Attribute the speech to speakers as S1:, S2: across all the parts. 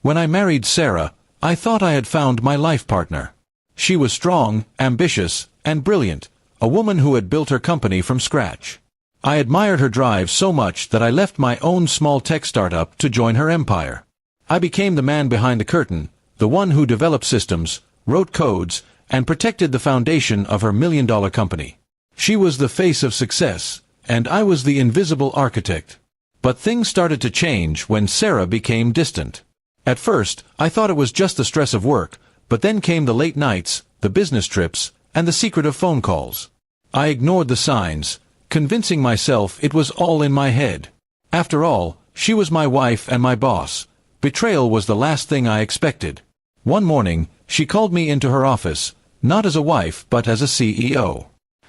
S1: When I married Sarah, I thought I had found my life partner. She was strong, ambitious, and brilliant, a woman who had built her company from scratch. I admired her drive so much that I left my own small tech startup to join her empire. I became the man behind the curtain, the one who developed systems, wrote codes, and protected the foundation of her million-dollar company. She was the face of success, and I was the invisible architect. But things started to change when Sarah became distant. At first, I thought it was just the stress of work, but then came the late nights, the business trips, and the secretive phone calls. I ignored the signs, convincing myself it was all in my head. After all, she was my wife and my boss. Betrayal was the last thing I expected. One morning, she called me into her office, not as a wife but as a CEO.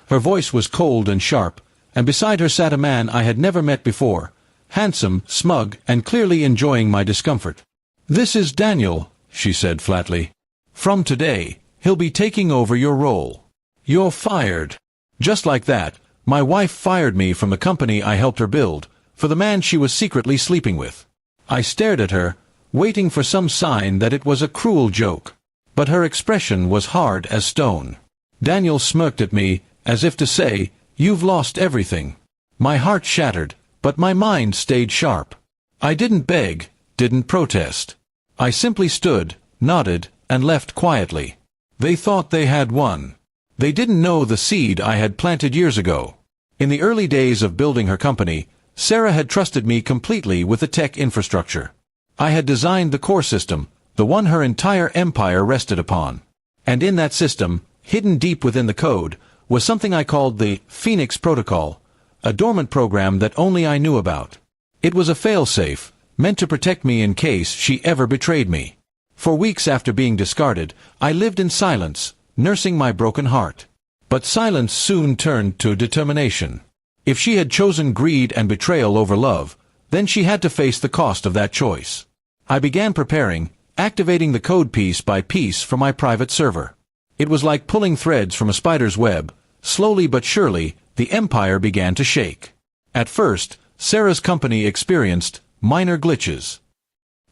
S1: Her voice was cold and sharp, and beside her sat a man I had never met before, handsome, smug, and clearly enjoying my discomfort. "This is Daniel," she said flatly. "From today, he'll be taking over your role. You're fired." Just like that, my wife fired me from the company I helped her build, for the man she was secretly sleeping with. I stared at her, waiting for some sign that it was a cruel joke. But her expression was hard as stone. Daniel smirked at me, as if to say, "You've lost everything." My heart shattered, but my mind stayed sharp. I didn't beg, didn't protest. I simply stood, nodded, and left quietly. They thought they had won. They didn't know the seed I had planted years ago. In the early days of building her company, Sarah had trusted me completely with the tech infrastructure. I had designed the core system, the one her entire empire rested upon. And in that system, hidden deep within the code, was something I called the Phoenix Protocol, a dormant program that only I knew about. It was a fail-safe, meant to protect me in case she ever betrayed me. For weeks after being discarded, I lived in silence, nursing my broken heart. But silence soon turned to determination. If she had chosen greed and betrayal over love, then she had to face the cost of that choice. I began preparing, activating the code piece by piece for my private server. It was like pulling threads from a spider's web. Slowly but surely, the empire began to shake. At first, Sarah's company experienced minor glitches.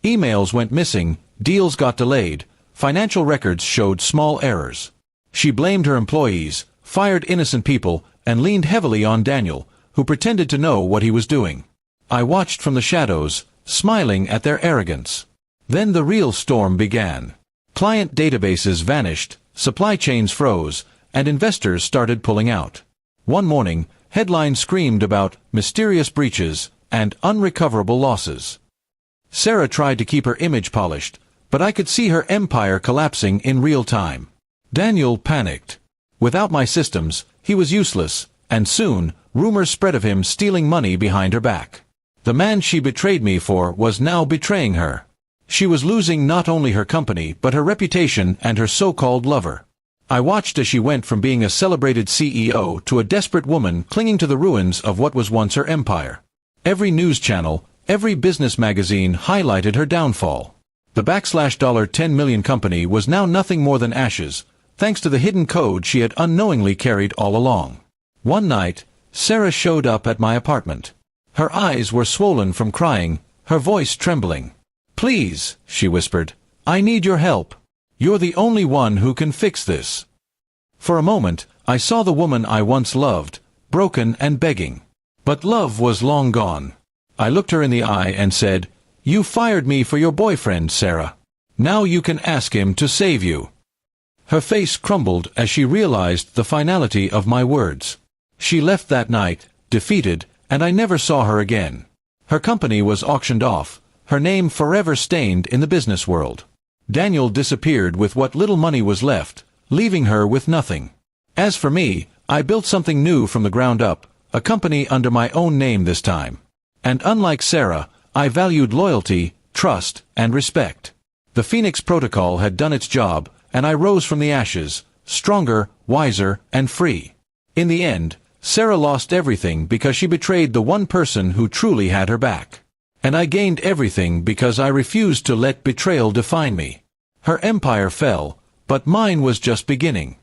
S1: Emails went missing, deals got delayed, financial records showed small errors. She blamed her employees, fired innocent people, and leaned heavily on Daniel, who pretended to know what he was doing. I watched from the shadows, smiling at their arrogance. Then the real storm began. Client databases vanished, supply chains froze, and investors started pulling out. One morning, headlines screamed about mysterious breaches and unrecoverable losses. Sarah tried to keep her image polished, but I could see her empire collapsing in real time. Daniel panicked. Without my systems, he was useless, and soon, rumors spread of him stealing money behind her back. The man she betrayed me for was now betraying her. She was losing not only her company but her reputation and her so-called lover. I watched as she went from being a celebrated CEO to a desperate woman clinging to the ruins of what was once her empire. Every news channel, every business magazine highlighted her downfall. The $10 million company was now nothing more than ashes, thanks to the hidden code she had unknowingly carried all along. One night, Sarah showed up at my apartment. Her eyes were swollen from crying, her voice trembling. "Please," she whispered, "I need your help. You're the only one who can fix this." For a moment, I saw the woman I once loved, broken and begging. But love was long gone. I looked her in the eye and said, "You fired me for your boyfriend, Sarah. Now you can ask him to save you." Her face crumbled as she realized the finality of my words. She left that night, defeated, and I never saw her again. Her company was auctioned off, her name forever stained in the business world. Daniel disappeared with what little money was left, leaving her with nothing. As for me, I built something new from the ground up, a company under my own name this time. And unlike Sarah, I valued loyalty, trust, and respect. The Phoenix Protocol had done its job, and I rose from the ashes, stronger, wiser, and free. In the end, Sarah lost everything because she betrayed the one person who truly had her back. And I gained everything because I refused to let betrayal define me. Her empire fell, but mine was just beginning.